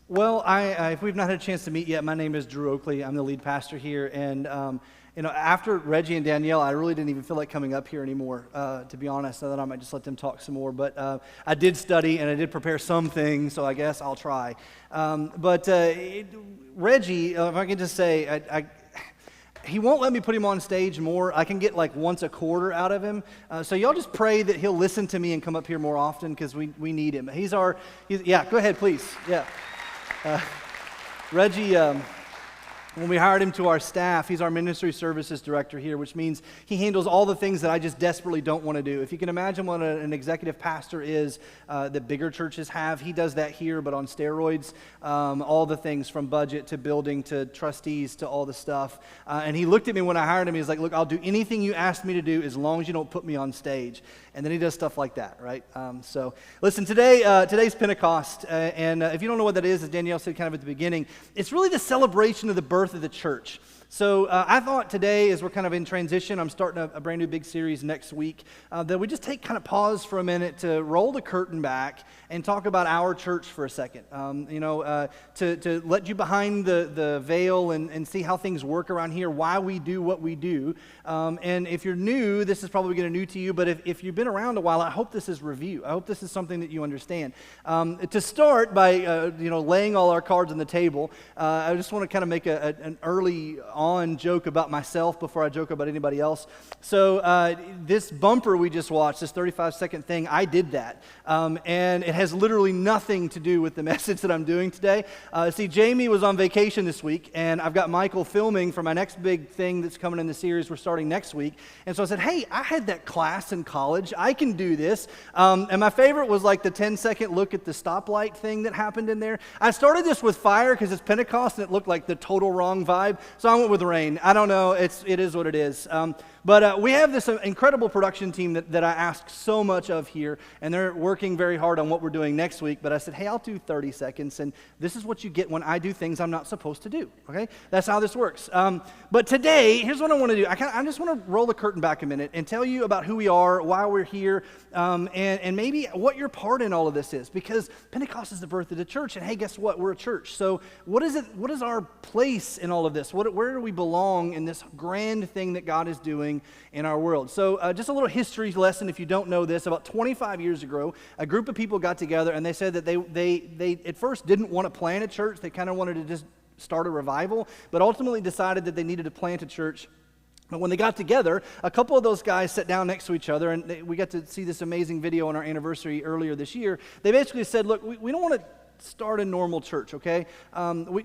Well, if we've not had a chance to meet yet, my name is Drew Oakley. I'm the lead pastor here, and after Reggie and Danielle, I really didn't even feel like coming up here anymore, to be honest. I thought I might just let them talk some more, but I did study and I did prepare some things, so I guess I'll try. Reggie, if I can just say, he won't let me put him on stage more. I can get like once a quarter out of him. So y'all just pray that he'll listen to me and come up here more often because we need him. Yeah, go ahead, please. Yeah. Reggie, when we hired him to our staff, he's our ministry services director here, which means he handles all the things that I just desperately don't want to do. If you can imagine what an executive pastor is that bigger churches have, he does that here, but on steroids. All the things from budget to building to trustees to all the stuff. And he looked at me when I hired him. He was like, look, I'll do anything you ask me to do as long as you don't put me on stage. And then he does stuff like that, right? So listen, today's Pentecost. And if you don't know what that is, as Danielle said kind of at the beginning, it's really the celebration of the birth of the church. So I thought today, as we're kind of in transition, I'm starting a brand new big series next week, that we just take kind of pause for a minute to roll the curtain back and talk about our church for a second. To let you behind the veil and see how things work around here, why we do what we do. And if you're new, this is probably going to be new to you, but if you've been around a while, I hope this is review. I hope this is something that you understand. To start by laying all our cards on the table, I just want to kind of make an early on joke about myself before I joke about anybody else. So this bumper we just watched, this 35-second thing, I did that. And it has literally nothing to do with the message that I'm doing today. See, Jamie was on vacation this week, and I've got Michael filming for my next big thing that's coming in the series we're starting next week. And so I said, hey, I had that class in college. I can do this. And my favorite was like the 10-second look at the stoplight thing that happened in there. I started this with fire because it's Pentecost, and it looked like the total wrong vibe. So I went with rain. I don't know. It is what it is. But we have this incredible production team that I ask so much of here, and they're working very hard on what we're doing next week. But I said, hey, I'll do 30 seconds, and this is what you get when I do things I'm not supposed to do, okay? That's how this works. But today, here's what I want to do. I just want to roll the curtain back a minute and tell you about who we are, why we're here, and maybe what your part in all of this is, because Pentecost is the birth of the church, and hey, guess what? We're a church. So what is it? What is our place in all of this? Where do we belong in this grand thing that God is doing in our world? So just a little history lesson if you don't know this. About 25 years ago, a group of people got together and they said that they at first didn't want to plant a church. They kind of wanted to just start a revival, but ultimately decided that they needed to plant a church. But when they got together, a couple of those guys sat down next to each other, and we got to see this amazing video on our anniversary earlier this year. They basically said, look, we don't want to start a normal church, okay?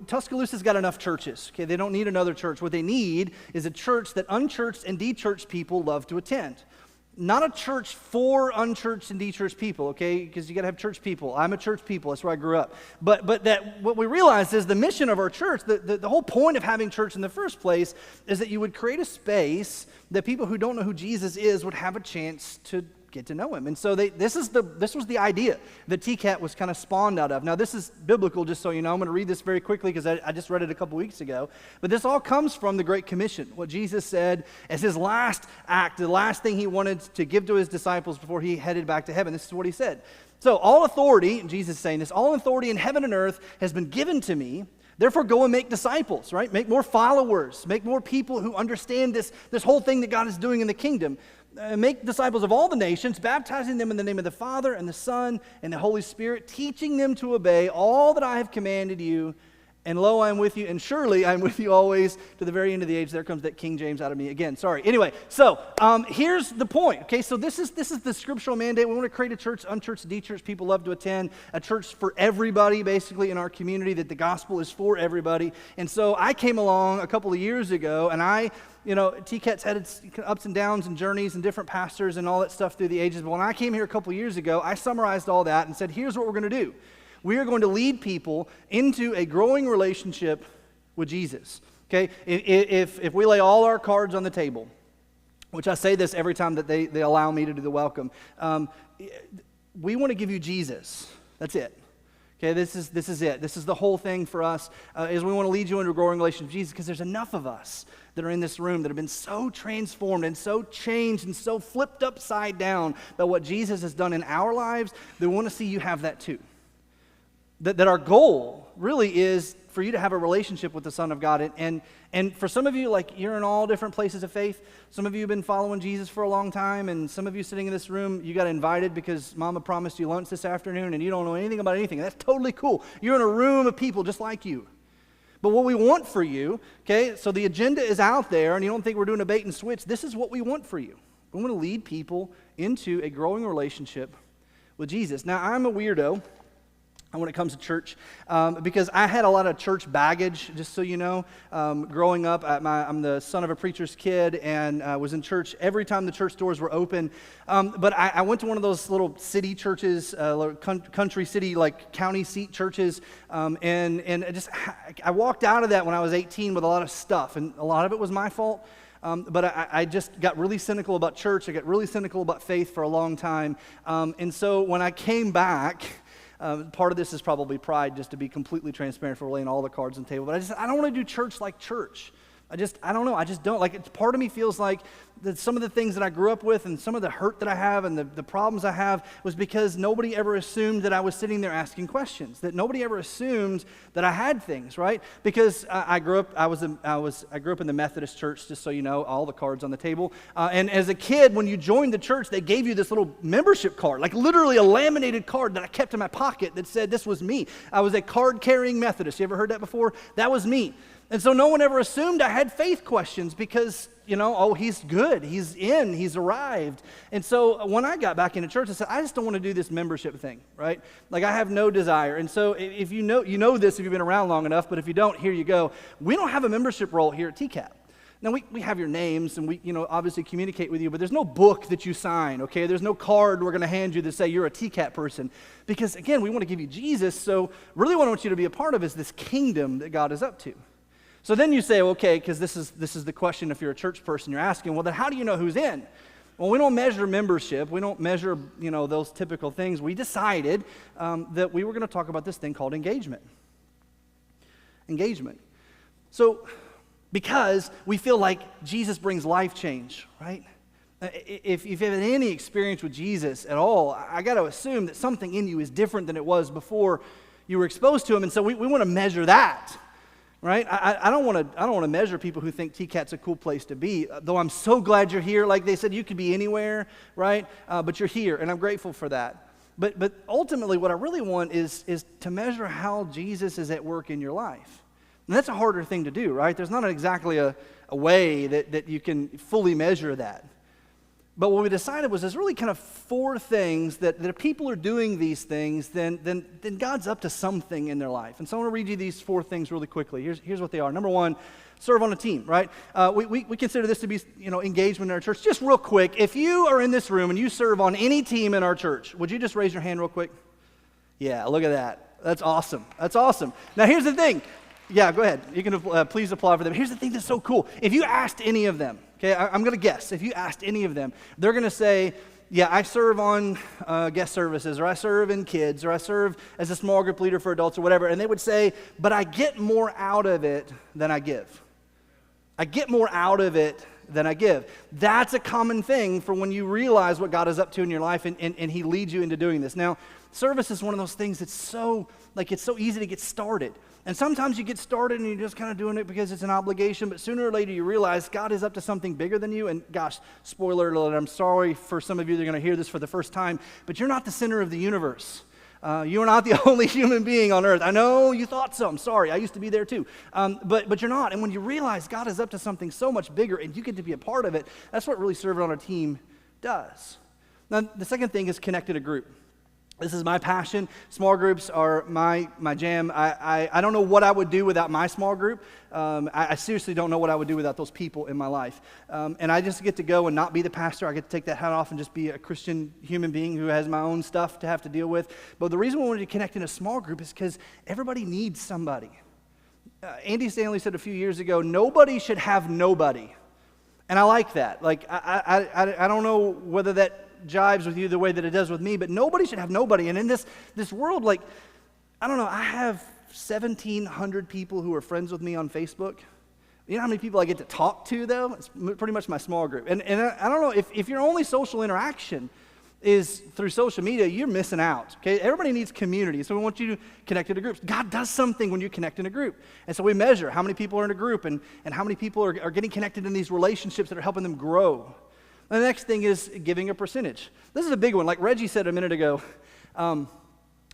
Tuscaloosa's got enough churches, okay? They don't need another church. What they need is a church that unchurched and dechurched people love to attend. Not a church for unchurched and dechurched people, okay? Because you got to have church people. I'm a church people. That's where I grew up. But that what we realized is the mission of our church, the whole point of having church in the first place is that you would create a space that people who don't know who Jesus is would have a chance to get to know him. And so this was the idea that TCAT was kind of spawned out of. Now, this is biblical, just so you know. I'm going to read this very quickly because I just read it a couple weeks ago. But this all comes from the Great Commission, what Jesus said as his last act, the last thing he wanted to give to his disciples before he headed back to heaven. This is what he said. So, all authority, Jesus is saying this, all authority in heaven and earth has been given to me. Therefore, go and make disciples, right? Make more followers. Make more people who understand this whole thing that God is doing in the kingdom. Make disciples of all the nations, baptizing them in the name of the Father and the Son and the Holy Spirit, teaching them to obey all that I have commanded you. And lo, I am with you, and surely I am with you always to the very end of the age. There comes that King James out of me again. Sorry. Anyway, so here's the point. Okay, so this is the scriptural mandate. We want to create a church, unchurched, dechurched, people love to attend, a church for everybody, basically, in our community, that the gospel is for everybody. And so I came along a couple of years ago, and TCAT's had its ups and downs and journeys and different pastors and all that stuff through the ages. But when I came here a couple of years ago, I summarized all that and said, here's what we're going to do. We are going to lead people into a growing relationship with Jesus. Okay? If we lay all our cards on the table, which I say this every time that they allow me to do the welcome, we want to give you Jesus. That's it. Okay, this is it. This is the whole thing for us, is we want to lead you into a growing relationship with Jesus, because there's enough of us that are in this room that have been so transformed and so changed and so flipped upside down by what Jesus has done in our lives that we want to see you have that too. That our goal really is for you to have a relationship with the Son of God. And for some of you, like, you're in all different places of faith. Some of you have been following Jesus for a long time, and some of you sitting in this room, you got invited because Mama promised you lunch this afternoon, and you don't know anything about anything. That's totally cool. You're in a room of people just like you. But what we want for you, okay, so the agenda is out there, and you don't think we're doing a bait and switch. This is what we want for you. We want to lead people into a growing relationship with Jesus. Now, I'm a weirdo when it comes to church, because I had a lot of church baggage, just so you know. Growing up, I'm the son of a preacher's kid, and was in church every time the church doors were open. But I went to one of those little city churches, country city, like county seat churches, and I walked out of that when I was 18 with a lot of stuff, and a lot of it was my fault. But I just got really cynical about church. I got really cynical about faith for a long time. And so when I came back, part of this is probably pride, just to be completely transparent, for laying all the cards on the table. But I don't want to do church like church. I don't know. I just don't. Like, part of me feels like that some of the things that I grew up with and some of the hurt that I have and the problems I have was because nobody ever assumed that I was sitting there asking questions, that nobody ever assumed that I had things, right? Because I grew up in the Methodist church, just so you know, all the cards on the table. And as a kid, when you joined the church, they gave you this little membership card, like literally a laminated card that I kept in my pocket that said this was me. I was a card-carrying Methodist. You ever heard that before? That was me. And so no one ever assumed I had faith questions because, oh, he's good, he's arrived. And so when I got back into church, I said, I just don't want to do this membership thing, right? Like, I have no desire. And so if you know this if you've been around long enough, but if you don't, here you go. We don't have a membership role here at TCAP. Now, we have your names, and we, obviously communicate with you, but there's no book that you sign, okay? There's no card we're going to hand you that say you're a TCAP person. Because, again, we want to give you Jesus, so really what I want you to be a part of is this kingdom that God is up to. So then you say, okay, because this is the question if you're a church person, you're asking, well, then how do you know who's in? Well, we don't measure membership. We don't measure, those typical things. We decided that we were going to talk about this thing called engagement. Engagement. So, because we feel like Jesus brings life change, right? If you've had any experience with Jesus at all, I got to assume that something in you is different than it was before you were exposed to him, and so we want to measure that. Right? I don't want to measure people who think TCAT's a cool place to be, though I'm so glad you're here. Like they said, you could be anywhere, right? But you're here, and I'm grateful for that. But ultimately, what I really want is to measure how Jesus is at work in your life. And that's a harder thing to do, right? There's not exactly a way that you can fully measure that. But what we decided was there's really kind of four things that if people are doing these things, then God's up to something in their life. And so I want to read you these four things really quickly. Here's what they are. Number one, serve on a team, right? We consider this to be, engagement in our church. Just real quick, if you are in this room and you serve on any team in our church, would you just raise your hand real quick? Yeah, look at that. That's awesome. That's awesome. Now, here's the thing. Yeah, go ahead. You can please apply for them. Here's the thing that's so cool. If you asked any of them, okay, I'm going to guess. If you asked any of them, they're going to say, yeah, I serve on guest services, or I serve in kids, or I serve as a small group leader for adults, or whatever. And they would say, but I get more out of it than I give. I get more out of it than I give. That's a common thing for when you realize what God is up to in your life and he leads you into doing this. Now, service is one of those things that's it's so easy to get started. And sometimes you get started and you're just kind of doing it because it's an obligation, but sooner or later you realize God is up to something bigger than you. And gosh, spoiler alert, I'm sorry for some of you that are going to hear this for the first time, but you're not the center of the universe. You are not the only human being on earth. I know you thought so. I'm sorry. I used to be there too. But you're not. And when you realize God is up to something so much bigger and you get to be a part of it, that's what really serving on a team does. Now, the second thing is connected a group. This is my passion. Small groups are my jam. I don't know what I would do without my small group. I seriously don't know what I would do without those people in my life. And I just get to go and not be the pastor. I get to take that hat off and just be a Christian human being who has my own stuff to have to deal with. But the reason we wanted to connect in a small group is because everybody needs somebody. Andy Stanley said a few years ago, nobody should have nobody. And I like that. Like, I don't know whether that jives with you the way that it does with me, but nobody should have nobody. And in this world, like, I don't know, I have 1,700 people who are friends with me on Facebook. You know how many people I get to talk to, though? It's pretty much my small group. And I don't know, if your only social interaction is through social media, you're missing out, okay? Everybody needs community, so we want you to connect into groups. God does something when you connect in a group. And so we measure how many people are in a group and how many people are getting connected in these relationships that are helping them grow. And the next thing is giving a percentage. This is a big one. Like Reggie said a minute ago,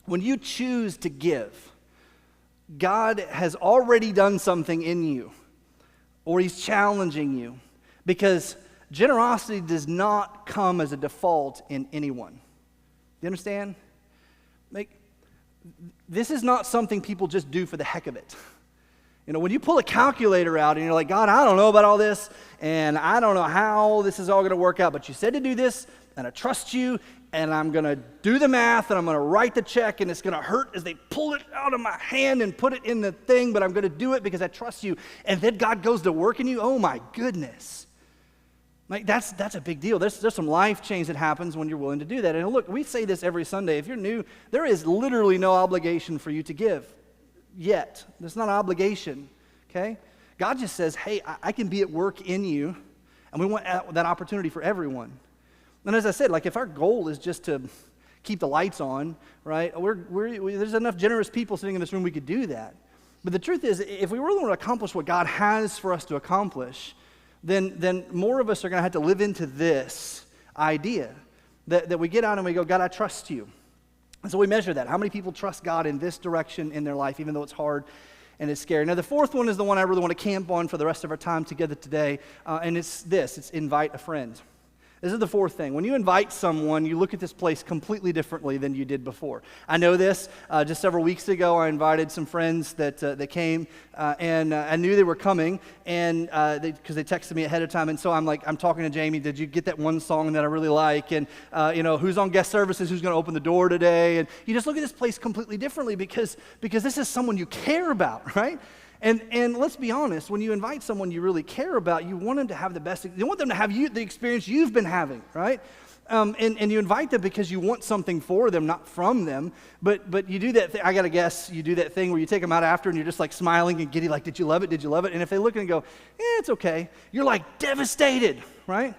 when you choose to give, God has already done something in you, or he's challenging you, because generosity does not come as a default in anyone. Do you understand? This is not something people just do for the heck of it. You know, when you pull a calculator out and you're like, God, I don't know about all this, and I don't know how this is all going to work out, but you said to do this, and I trust you, and I'm going to do the math, and I'm going to write the check, and it's going to hurt as they pull it out of my hand and put it in the thing, but I'm going to do it because I trust you. And then God goes to work in you. Oh, my goodness. Like, that's a big deal. There's some life change that happens when you're willing to do that. And look, we say this every Sunday. If you're new, there is literally no obligation for you to give yet. There's not an obligation, okay? God just says, hey, I can be at work in you, and we want that opportunity for everyone. And as I said, like, if our goal is just to keep the lights on, right, there's enough generous people sitting in this room we could do that. But the truth is, if we really want to accomplish what God has for us to accomplish, then more of us are going to have to live into this idea that we get out and we go, God, I trust you. And so we measure that. How many people trust God in this direction in their life, even though it's hard and it's scary? Now, the fourth one is the one I really want to camp on for the rest of our time together today, and it's this. It's invite a friend. This is the fourth thing. When you invite someone, you look at this place completely differently than you did before. I know this. Just several weeks ago, I invited some friends that came, and I knew they were coming, and because they texted me ahead of time. And so I'm talking to Jamie. Did you get that one song that I really like? And who's on guest services? Who's going to open the door today? And you just look at this place completely differently because this is someone you care about, right? And let's be honest, when you invite someone you really care about, you want them to have the best, you want them to have the experience you've been having, right? And you invite them because you want something for them, not from them. But you do that, I got to guess, you do that thing where you take them out after and you're just like smiling and giddy, like, did you love it? Did you love it? And if they look and go, it's okay, you're like devastated, right?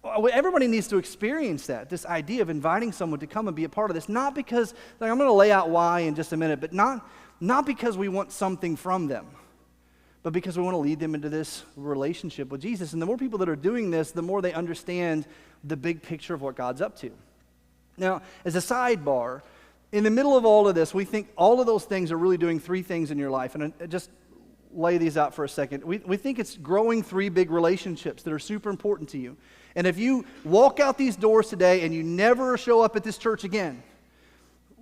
Everybody needs to experience that, this idea of inviting someone to come and be a part of this, not because, like, I'm going to lay out why in just a minute, but not because we want something from them, but because we want to lead them into this relationship with Jesus. And the more people that are doing this, the more they understand the big picture of what God's up to. Now, as a sidebar, in the middle of all of this, we think all of those things are really doing three things in your life. And I just lay these out for a second. We think it's growing three big relationships that are super important to you. And if you walk out these doors today and you never show up at this church again,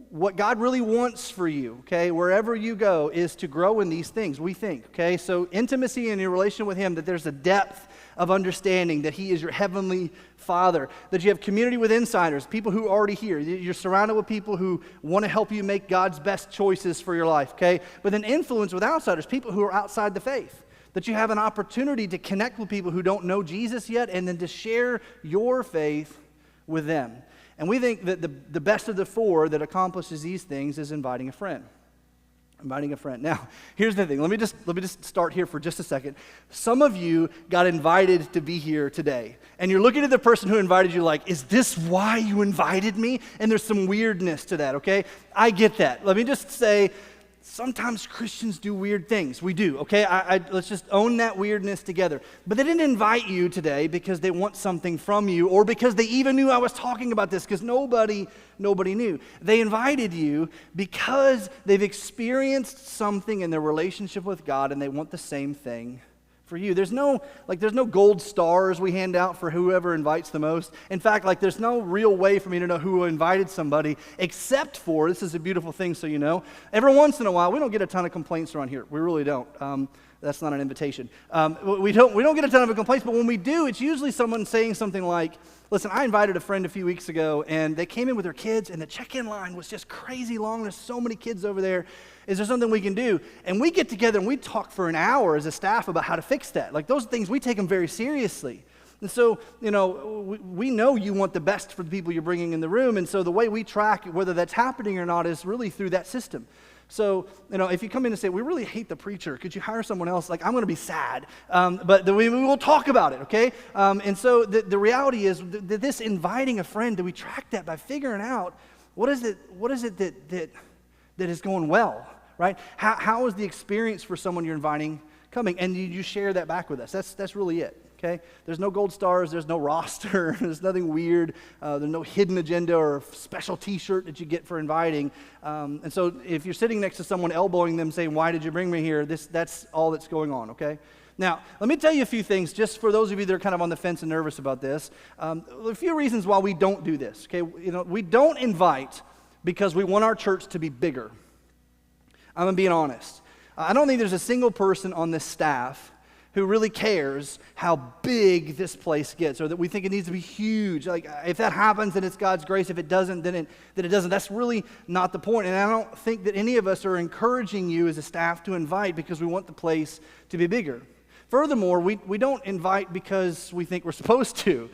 what God really wants for you, okay, wherever you go, is to grow in these things, we think, okay? So intimacy in your relation with Him, that there's a depth of understanding that He is your heavenly Father, that you have community with insiders, people who are already here. You're surrounded with people who want to help you make God's best choices for your life, okay? But then influence with outsiders, people who are outside the faith, that you have an opportunity to connect with people who don't know Jesus yet and then to share your faith with them. And we think that the best of the four that accomplishes these things is inviting a friend. Inviting a friend. Now, here's the thing. Let me just start here for just a second. Some of you got invited to be here today. And you're looking at the person who invited you like, is this why you invited me? And there's some weirdness to that, okay? I get that. Let me just say, sometimes Christians do weird things. We do, okay? Let's just own that weirdness together. But they didn't invite you today because they want something from you or because they even knew I was talking about this, because nobody knew. They invited you because they've experienced something in their relationship with God and they want the same thing for you. There's no gold stars we hand out for whoever invites the most. In fact, there's no real way for me to know who invited somebody except for, this is a beautiful thing so you know, every once in a while, we don't get a ton of complaints around here. We really don't. That's not an invitation. We don't get a ton of complaints, but when we do, it's usually someone saying something like, listen, I invited a friend a few weeks ago, and they came in with their kids, and the check-in line was just crazy long. There's so many kids over there. Is there something we can do? And we get together, and we talk for an hour as a staff about how to fix that. Those things, we take them very seriously. And so, we know you want the best for the people you're bringing in the room, and so the way we track whether that's happening or not is really through that system. So, if you come in and say, we really hate the preacher, could you hire someone else? Like, I'm going to be sad. But we will talk about it, okay? And so the reality is that this inviting a friend, do we track that by figuring out what is it that is going well, right? How is the experience for someone you're inviting coming? And you share that back with us. That's really it. Okay? There's no gold stars, there's no roster, there's nothing weird, there's no hidden agenda or special t-shirt that you get for inviting. And so if you're sitting next to someone elbowing them saying, why did you bring me here? That's all that's going on, okay? Now, let me tell you a few things, just for those of you that are kind of on the fence and nervous about this. A few reasons why we don't do this, okay? We don't invite because we want our church to be bigger. I'm being honest. I don't think there's a single person on this staff who really cares how big this place gets, or that we think it needs to be huge. Like, if that happens, then it's God's grace. If it doesn't, then it doesn't. That's really not the point. And I don't think that any of us are encouraging you as a staff to invite because we want the place to be bigger. Furthermore, we don't invite because we think we're supposed to.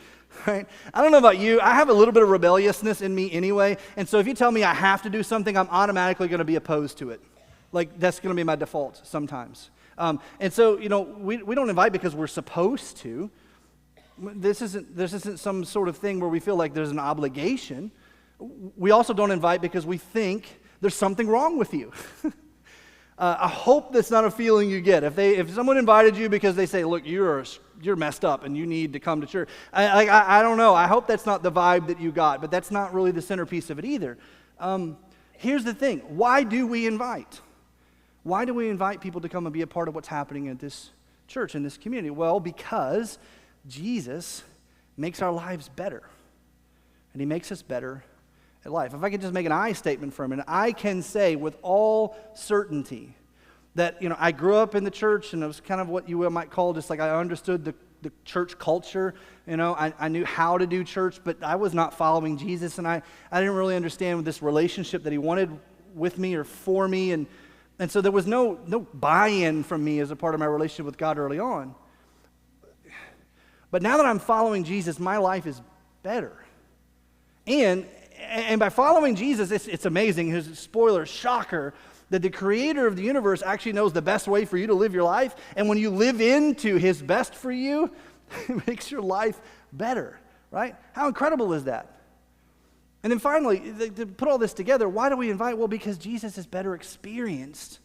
Right? I don't know about you. I have a little bit of rebelliousness in me anyway. And so if you tell me I have to do something, I'm automatically going to be opposed to it. Like, that's going to be my default sometimes. And so, we don't invite because we're supposed to. This isn't some sort of thing where we feel like there's an obligation. We also don't invite because we think there's something wrong with you. I hope that's not a feeling you get. If someone invited you because they say, look, you're messed up and you need to come to church. I don't know. I hope that's not the vibe that you got, but that's not really the centerpiece of it either. Here's the thing. Why do we invite? Why do we invite people to come and be a part of what's happening at this church, in this community? Well, because Jesus makes our lives better. And he makes us better at life. If I could just make an I statement for a minute, I can say with all certainty that, I grew up in the church, and it was kind of what you might call just like I understood the church culture. I knew how to do church, but I was not following Jesus, and I didn't really understand this relationship that he wanted with me or for me, and so there was no buy-in from me as a part of my relationship with God early on. But now that I'm following Jesus, my life is better. And by following Jesus, it's amazing. Here's a spoiler, shocker, that the creator of the universe actually knows the best way for you to live your life. And when you live into his best for you, it makes your life better, right? How incredible is that? And then finally, to put all this together, why do we invite? Well, because Jesus is better experienced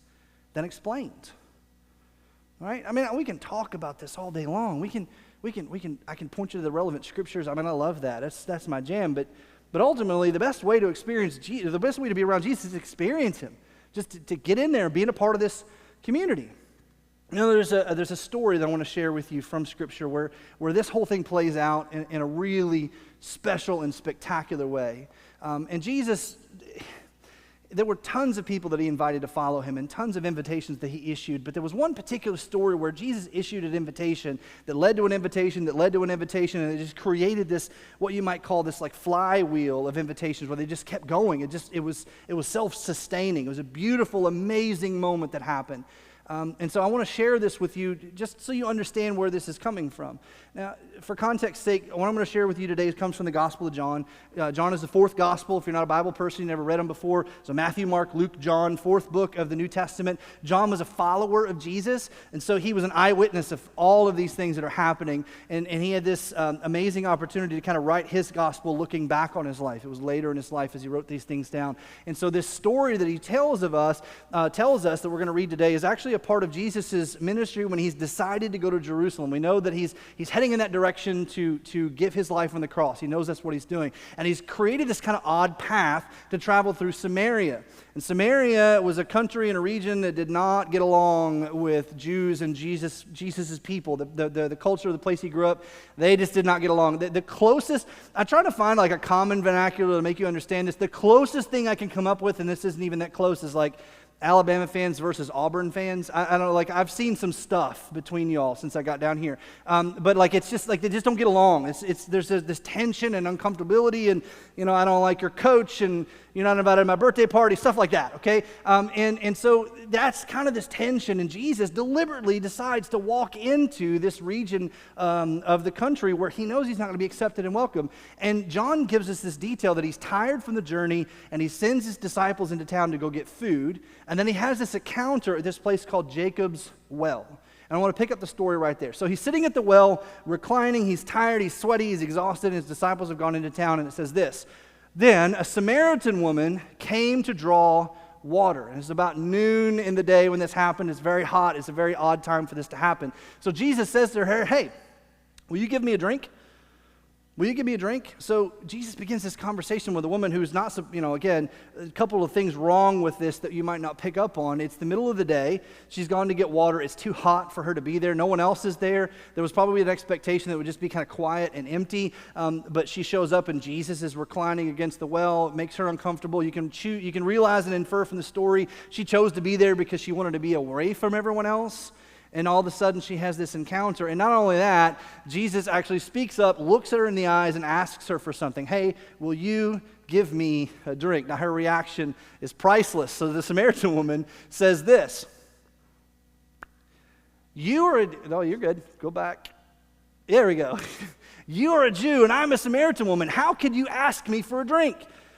than explained. Right? I mean, we can talk about this all day long. I can point you to the relevant scriptures. I mean, I love that. That's my jam. But ultimately, the best way to experience Jesus, the best way to be around Jesus is experience him. Just to get in there and being a part of this community. There's a story that I want to share with you from Scripture where this whole thing plays out in a really special and spectacular way. And Jesus, there were tons of people that he invited to follow him and tons of invitations that he issued, but there was one particular story where Jesus issued an invitation that led to an invitation that led to an invitation, and it just created this, what you might call this like flywheel of invitations where they just kept going. It was self-sustaining. It was a beautiful, amazing moment that happened. And so I want to share this with you just so you understand where this is coming from. Now, for context's sake, what I'm going to share with you today comes from the Gospel of John. John is the fourth Gospel. If you're not a Bible person, you never read them before. So Matthew, Mark, Luke, John, fourth book of the New Testament. John was a follower of Jesus, and so he was an eyewitness of all of these things that are happening. And he had this amazing opportunity to kind of write his Gospel looking back on his life. It was later in his life as he wrote these things down. And so this story that he tells us that we're going to read today is actually a part of Jesus' ministry when he's decided to go to Jerusalem. We know that he's heading in that direction to give his life on the cross. He knows that's what he's doing. And he's created this kind of odd path to travel through Samaria. And Samaria was a country and a region that did not get along with Jews and Jesus' people. The culture of the place he grew up, they just did not get along. The closest, I try to find like a common vernacular to make you understand this. The closest thing I can come up with, and this isn't even that close, is like Alabama fans versus Auburn fans. I don't know, like I've seen some stuff between y'all since I got down here. But like it's just like they just don't get along. There's this tension and uncomfortability, and I don't like your coach, and you're not invited to my birthday party, stuff like that, okay? And so that's kind of this tension, and Jesus deliberately decides to walk into this region of the country where he knows he's not going to be accepted and welcome. And John gives us this detail that he's tired from the journey, and he sends his disciples into town to go get food. And then he has this encounter at this place called Jacob's Well. And I want to pick up the story right there. So he's sitting at the well, reclining. He's tired, he's sweaty, he's exhausted. And his disciples have gone into town, and it says this: Then a Samaritan woman came to draw water. And it's about noon in the day when this happened. It's very hot. It's a very odd time for this to happen. So Jesus says to her, hey, will you give me a drink? Will you give me a drink? So Jesus begins this conversation with a woman who's not, again, a couple of things wrong with this that you might not pick up on. It's the middle of the day. She's gone to get water. It's too hot for her to be there. No one else is there. There was probably an expectation that it would just be kind of quiet and empty. But she shows up and Jesus is reclining against the well. It makes her uncomfortable. You can realize and infer from the story she chose to be there because she wanted to be away from everyone else. And all of a sudden, she has this encounter. And not only that, Jesus actually speaks up, looks at her in the eyes, and asks her for something. Hey, will you give me a drink? Now, her reaction is priceless. So the Samaritan woman says this. You're good. Go back. There we go. You are a Jew, and I'm a Samaritan woman. How could you ask me for a drink?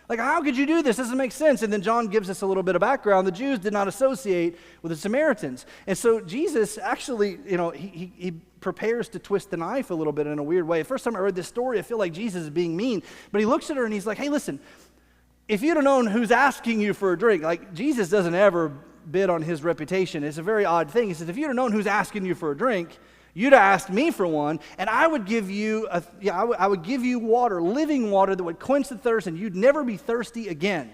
Like, how could you do this? Doesn't make sense. And then John gives us a little bit of background. The Jews did not associate with the Samaritans. And so Jesus actually, he prepares to twist the knife a little bit in a weird way. The first time I read this story, I feel like Jesus is being mean. But he looks at her and he's like, hey, listen, if you'd have known who's asking you for a drink, like Jesus doesn't ever bid on his reputation. It's a very odd thing. He says, if you'd have known who's asking you for a drink, you'd have asked me for one, and I would give you I would give you water, living water that would quench the thirst, and you'd never be thirsty again.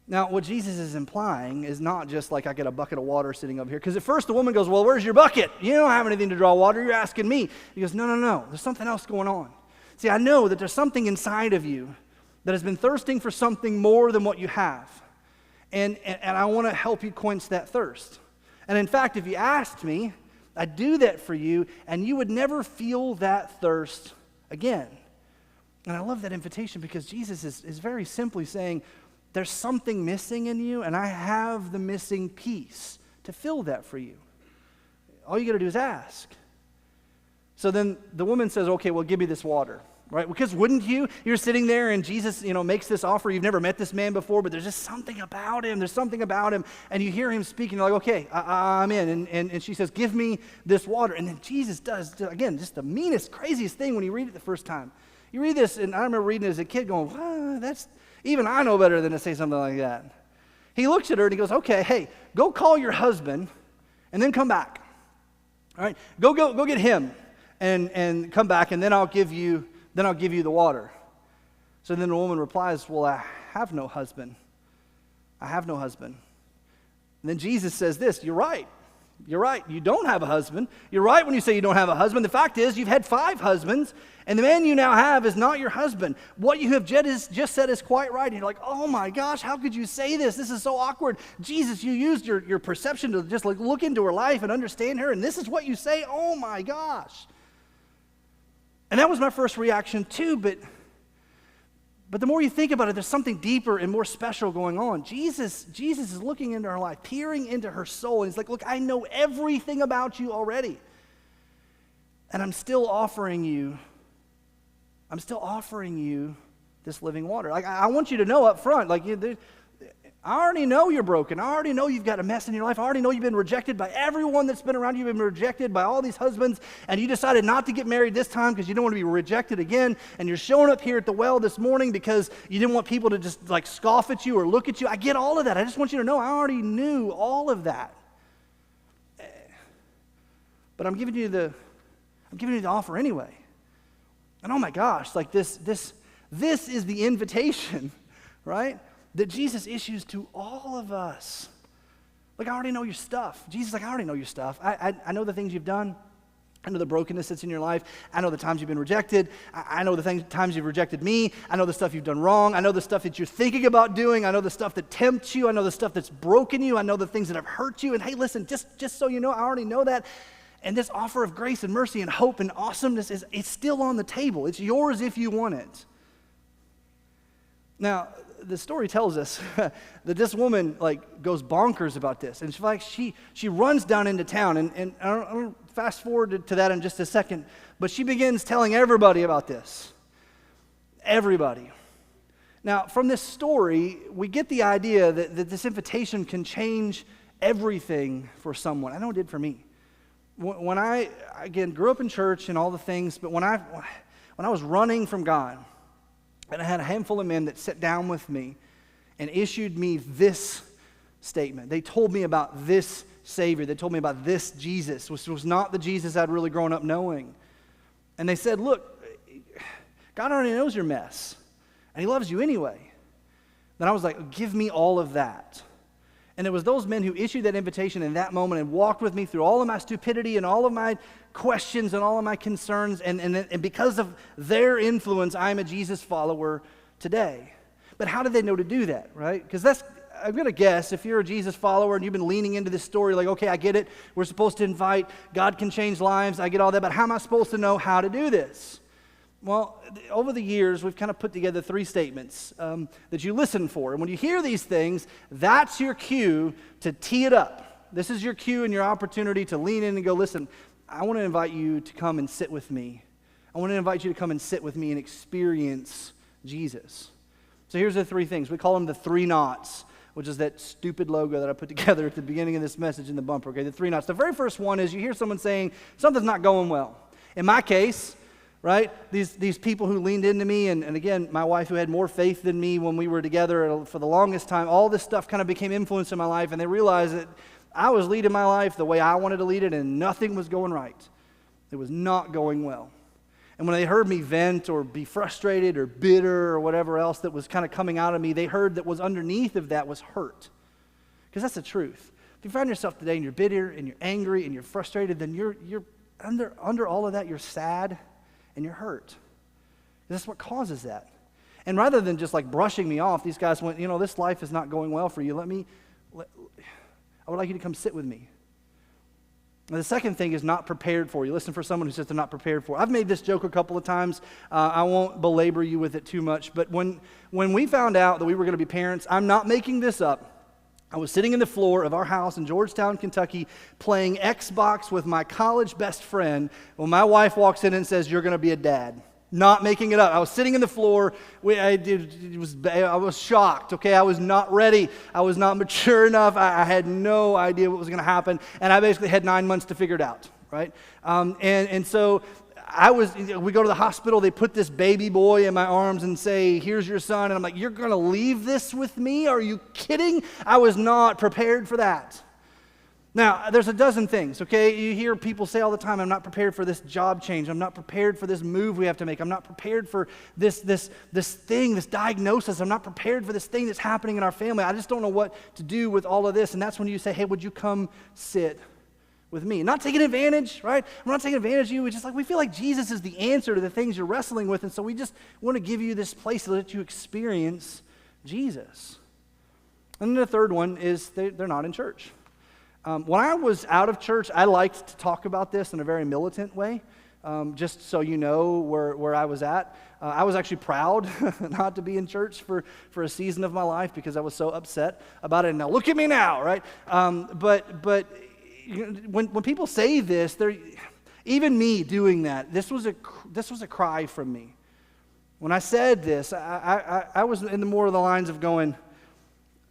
Now, what Jesus is implying is not just like I get a bucket of water sitting over here, because at first the woman goes, well, where's your bucket? You don't have anything to draw water. You're asking me. He goes, no. There's something else going on. See, I know that there's something inside of you that has been thirsting for something more than what you have, and I want to help you quench that thirst. And in fact, if you asked me, I'd do that for you, and you would never feel that thirst again. And I love that invitation because Jesus is very simply saying, there's something missing in you, and I have the missing piece to fill that for you. All you got to do is ask. So then the woman says, okay, well, give me this water. Right? Because wouldn't you? You're sitting there and Jesus, makes this offer. You've never met this man before, but there's just something about him. There's something about him. And you hear him speaking. You're like, okay, I'm in. And she says, give me this water. And then Jesus does, again, just the meanest, craziest thing when you read it the first time. You read this, and I remember reading it as a kid going, even I know better than to say something like that. He looks at her and he goes, okay, hey, go call your husband and then come back. All right? Go get him and come back, and then I'll give you the water. So then the woman replies, well, I have no husband. I have no husband. And then Jesus says this, you're right. You're right. You don't have a husband. You're right when you say you don't have a husband. The fact is you've had 5 husbands, and the man you now have is not your husband. What you have just said is quite right. And you're like, oh my gosh, how could you say this? This is so awkward. Jesus, you used your perception to just like look into her life and understand her, and this is what you say? Oh my gosh. And that was my first reaction too, but the more you think about it, there's something deeper and more special going on. Jesus is looking into her life, peering into her soul, and he's like, look, I know everything about you already. And I'm still offering you this living water. Like, I want you to know up front, like, I already know you're broken. I already know you've got a mess in your life. I already know you've been rejected by everyone that's been around you. You've been rejected by all these husbands, and you decided not to get married this time because you don't want to be rejected again, and you're showing up here at the well this morning because you didn't want people to just like scoff at you or look at you. I get all of that. I just want you to know I already knew all of that. But I'm giving you the offer anyway. And oh my gosh, like this is the invitation, right? That Jesus issues to all of us. Like, I already know your stuff. Jesus is like, I already know your stuff. I know the things you've done. I know the brokenness that's in your life. I know the times you've been rejected. I know the times you've rejected me. I know the stuff you've done wrong. I know the stuff that you're thinking about doing. I know the stuff that tempts you. I know the stuff that's broken you. I know the things that have hurt you. And hey, listen, just so you know, I already know that. And this offer of grace and mercy and hope and awesomeness it's still on the table. It's yours if you want it. Now, the story tells us that this woman like goes bonkers about this, and she runs down into town, and I'll fast forward to that in just a second, but she begins telling everybody about this. Everybody. Now, from this story, we get the idea that this invitation can change everything for someone. I know it did for me. When I, again, grew up in church and all the things, but when I was running from God, and I had a handful of men that sat down with me and issued me this statement. They told me about this Savior. They told me about this Jesus, which was not the Jesus I'd really grown up knowing. And they said, look, God already knows your mess, and He loves you anyway. Then I was like, give me all of that. And it was those men who issued that invitation in that moment and walked with me through all of my stupidity and all of my questions and all of my concerns. And because of their influence, I'm a Jesus follower today. But how did they know to do that, right? Because I'm going to guess, if you're a Jesus follower and you've been leaning into this story, like, okay, I get it. We're supposed to invite. God can change lives. I get all that. But how am I supposed to know how to do this? Well, over the years, we've kind of put together 3 statements that you listen for. And when you hear these things, that's your cue to tee it up. This is your cue and your opportunity to lean in and go, listen, I want to invite you to come and sit with me. I want to invite you to come and sit with me and experience Jesus. So here's the 3 things. We call them the 3 knots, which is that stupid logo that I put together at the beginning of this message in the bumper. Okay, the 3 knots. The very first one is you hear someone saying, something's not going well. In my case, right? These people who leaned into me, and again, my wife who had more faith than me when we were together for the longest time, all this stuff kind of became influence in my life, and they realized that I was leading my life the way I wanted to lead it, and nothing was going right. It was not going well. And when they heard me vent or be frustrated or bitter or whatever else that was kind of coming out of me, they heard that was underneath of that was hurt. Because that's the truth. If you find yourself today and you're bitter and you're angry and you're frustrated, then you're under all of that, you're sad and you're hurt. That's what causes that. And rather than just like brushing me off, these guys went, this life is not going well for you. I would like you to come sit with me. Now, the second thing is not prepared for you. Listen for someone who says they're not prepared for. I've made this joke a couple of times. I won't belabor you with it too much. But when we found out that we were going to be parents, I'm not making this up. I was sitting in the floor of our house in Georgetown, Kentucky, playing Xbox with my college best friend when my wife walks in and says, "You're going to be a dad." Not making it up. I was sitting in the floor. I was shocked, okay? I was not ready. I was not mature enough. I had no idea what was going to happen. And I basically had 9 months to figure it out, right? And so we go to the hospital. They put this baby boy in my arms and say, "Here's your son." And I'm like, "You're going to leave this with me? Are you kidding?" I was not prepared for that. Now, there's a dozen things, okay? You hear people say all the time, "I'm not prepared for this job change. I'm not prepared for this move we have to make. I'm not prepared for this thing, this diagnosis. I'm not prepared for this thing that's happening in our family. I just don't know what to do with all of this." And that's when you say, "Hey, would you come sit with me?" Not taking advantage, right? I'm not taking advantage of you. We just we feel like Jesus is the answer to the things you're wrestling with, and so we just want to give you this place to let you experience Jesus. And then the third one is they're not in church. When I was out of church, I liked to talk about this in a very militant way, just so you know where I was at. I was actually proud not to be in church for a season of my life because I was so upset about it. And now look at me now, right? But when people say this, even me doing that, this was a cry from me. When I said this, I was in the more of the lines of going,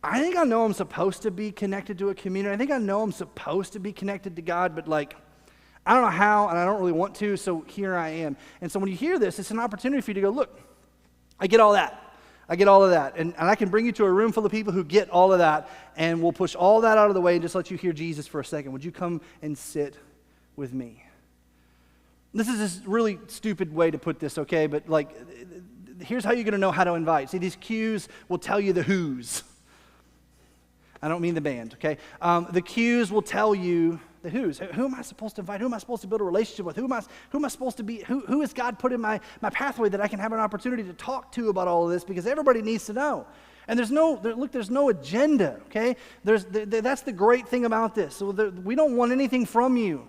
I think I know I'm supposed to be connected to a community. I think I know I'm supposed to be connected to God, but I don't know how, and I don't really want to, so here I am. And so when you hear this, it's an opportunity for you to go, look, I get all that. I get all of that. And I can bring you to a room full of people who get all of that, and we'll push all that out of the way and just let you hear Jesus for a second. Would you come and sit with me? This is this really stupid way to put this, okay? But here's how you're going to know how to invite. See, these cues will tell you the who's. I don't mean the band, okay? The cues will tell you the who's. Who am I supposed to invite? Who am I supposed to build a relationship with? Who am I supposed to be? Who has God put in my pathway that I can have an opportunity to talk to about all of this? Because everybody needs to know. And there's no agenda, okay? That's the great thing about this. So we don't want anything from you.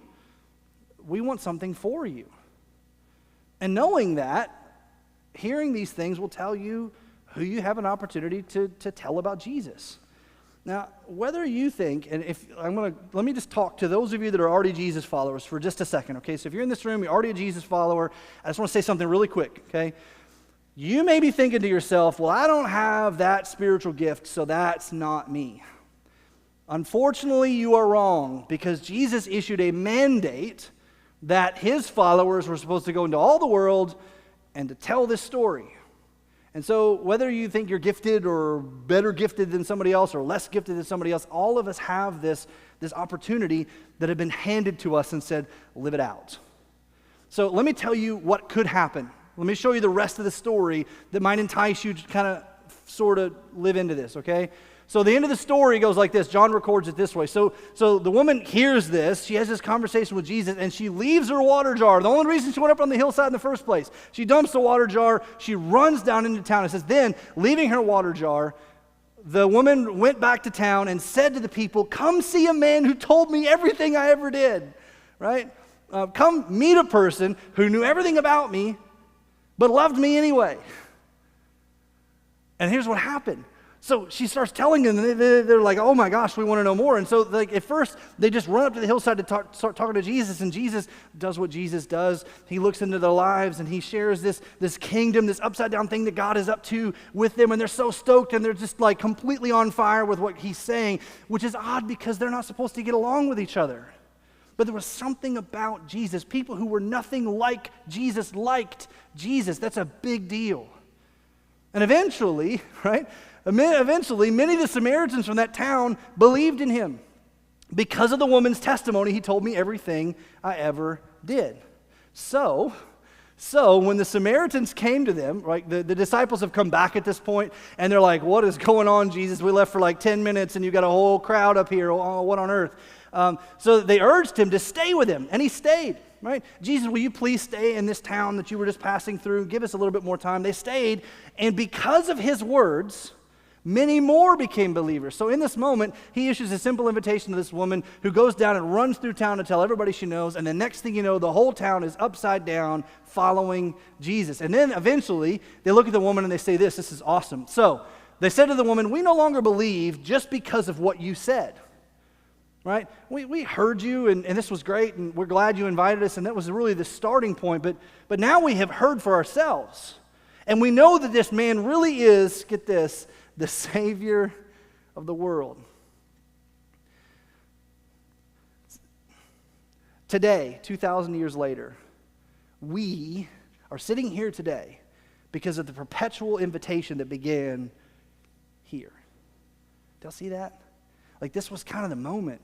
We want something for you. And knowing that, hearing these things will tell you who you have an opportunity to tell about Jesus. Now, whether you think, and let me just talk to those of you that are already Jesus followers for just a second, okay? So if you're in this room, you're already a Jesus follower, I just want to say something really quick, okay? You may be thinking to yourself, well, I don't have that spiritual gift, so that's not me. Unfortunately, you are wrong, because Jesus issued a mandate that his followers were supposed to go into all the world and to tell this story. And so whether you think you're gifted or better gifted than somebody else or less gifted than somebody else, all of us have this opportunity that had been handed to us and said, live it out. So let me tell you what could happen. Let me show you the rest of the story that might entice you to kind of sort of live into this, okay? So the end of the story goes like this. John records it this way. So the woman hears this. She has this conversation with Jesus, and she leaves her water jar. The only reason she went up on the hillside in the first place. She dumps the water jar. She runs down into town. It says, then, leaving her water jar, the woman went back to town and said to the people, come see a man who told me everything I ever did, right? Come meet a person who knew everything about me, but loved me anyway. And here's what happened. So she starts telling them, and they're like, oh my gosh, we want to know more. And so like at first, they just run up to the hillside to start talking to Jesus, and Jesus does what Jesus does. He looks into their lives, and he shares this kingdom, this upside down thing that God is up to with them, and they're so stoked, and they're just like completely on fire with what he's saying, which is odd because they're not supposed to get along with each other. But there was something about Jesus. People who were nothing like Jesus liked Jesus. That's a big deal. And eventually, right? Eventually, many of the Samaritans from that town believed in him. Because of the woman's testimony, he told me everything I ever did. So when the Samaritans came to them, right, the disciples have come back at this point, and they're like, what is going on, Jesus? We left for like 10 minutes, and you got a whole crowd up here. Oh, what on earth? So they urged him to stay with him, and he stayed, right? Jesus, will you please stay in this town that you were just passing through? Give us a little bit more time. They stayed, and because of his words, many more became believers. So in this moment, he issues a simple invitation to this woman who goes down and runs through town to tell everybody she knows, and the next thing you know, the whole town is upside down following Jesus. And then eventually, they look at the woman and they say this is awesome. So they said to the woman, we no longer believe just because of what you said. Right? We heard you, and this was great, and we're glad you invited us, and that was really the starting point. But now we have heard for ourselves. And we know that this man really is, get this, the Savior of the world. Today, 2,000 years later, we are sitting here today because of the perpetual invitation that began here. Do y'all see that? Like this was kind of the moment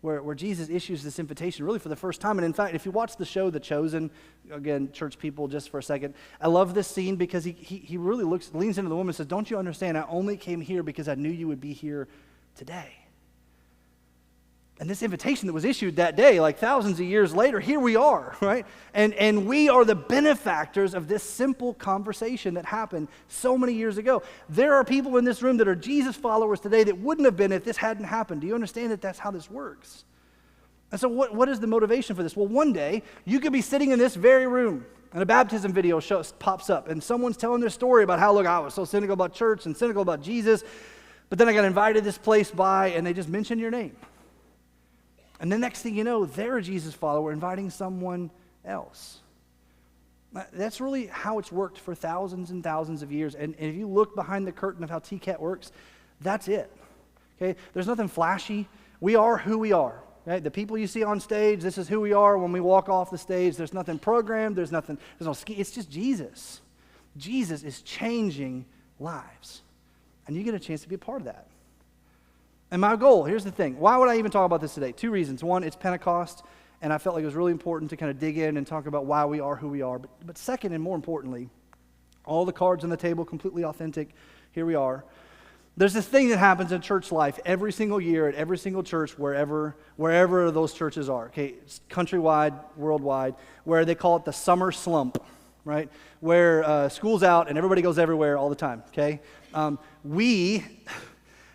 where Jesus issues this invitation really for the first time. And in fact, if you watch the show The Chosen, again, church people, just for a second, I love this scene because he really leans into the woman and says, don't you understand, I only came here because I knew you would be here today. And this invitation that was issued that day, like thousands of years later, here we are, right? And we are the benefactors of this simple conversation that happened so many years ago. There are people in this room that are Jesus followers today that wouldn't have been if this hadn't happened. Do you understand that that's how this works? And so what is the motivation for this? Well, one day, you could be sitting in this very room, and a baptism video pops up, and someone's telling their story about how, look, I was so cynical about church and cynical about Jesus, but then I got invited this place by, and they just mention your name. And the next thing you know, they're a Jesus follower inviting someone else. That's really how it's worked for thousands and thousands of years. And if you look behind the curtain of how TCAT works, that's it. Okay? There's nothing flashy. We are who we are. Right? The people you see on stage, this is who we are when we walk off the stage. There's nothing programmed. There's no it's just Jesus. Jesus is changing lives. And you get a chance to be a part of that. And my goal, here's the thing. Why would I even talk about this today? Two reasons. One, it's Pentecost, and I felt like it was really important to kind of dig in and talk about why we are who we are. But second, and more importantly, all the cards on the table, completely authentic, here we are. There's this thing that happens in church life every single year at every single church, wherever those churches are, okay, countrywide, worldwide, where they call it the summer slump, right? Where school's out and everybody goes everywhere all the time, okay? We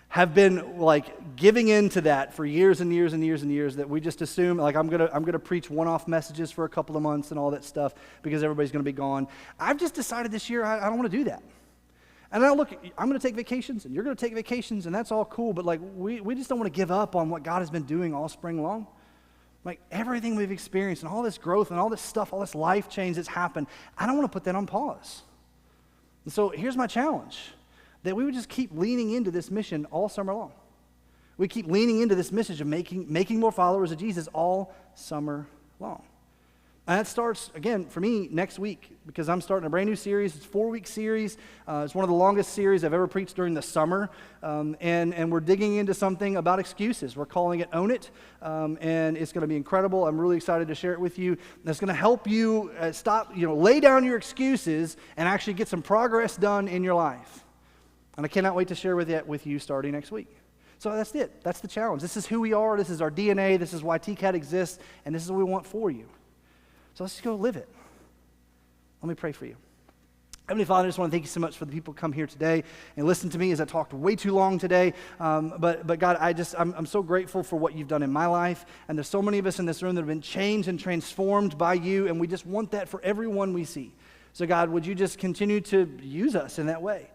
have been like giving in to that for years and years and years and years, that we just assume like I'm gonna preach one-off messages for a couple of months and all that stuff because everybody's gonna be gone. I've just decided this year I don't want to do that. And now look, I'm going to take vacations and you're going to take vacations and that's all cool, but like we just don't want to give up on what God has been doing all spring long. Like everything we've experienced and all this growth and all this stuff, all this life change that's happened, I don't want to put that on pause. And so here's my challenge, that we would just keep leaning into this mission all summer long. We keep leaning into this message of making more followers of Jesus all summer long. And that starts, again, for me, next week, because I'm starting a brand new series. It's a 4-week series. It's one of the longest series I've ever preached during the summer. And we're digging into something about excuses. We're calling it Own It. And it's going to be incredible. I'm really excited to share it with you. That's going to help you lay down your excuses and actually get some progress done in your life. And I cannot wait to share with you starting next week. So that's it. That's the challenge. This is who we are. This is our DNA. This is why TCAT exists. And this is what we want for you. So let's just go live it. Let me pray for you. Heavenly Father, I just want to thank you so much for the people who come here today and listen to me as I talked way too long today. But God, I'm so grateful for what you've done in my life. And there's so many of us in this room that have been changed and transformed by you. And we just want that for everyone we see. So God, would you just continue to use us in that way,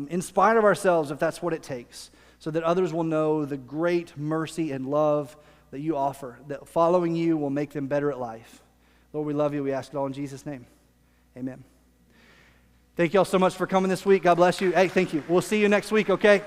in spite of ourselves, if that's what it takes, so that others will know the great mercy and love that you offer, that following you will make them better at life. Lord, we love you. We ask it all in Jesus' name. Amen. Thank you all so much for coming this week. God bless you. Hey, thank you. We'll see you next week, okay?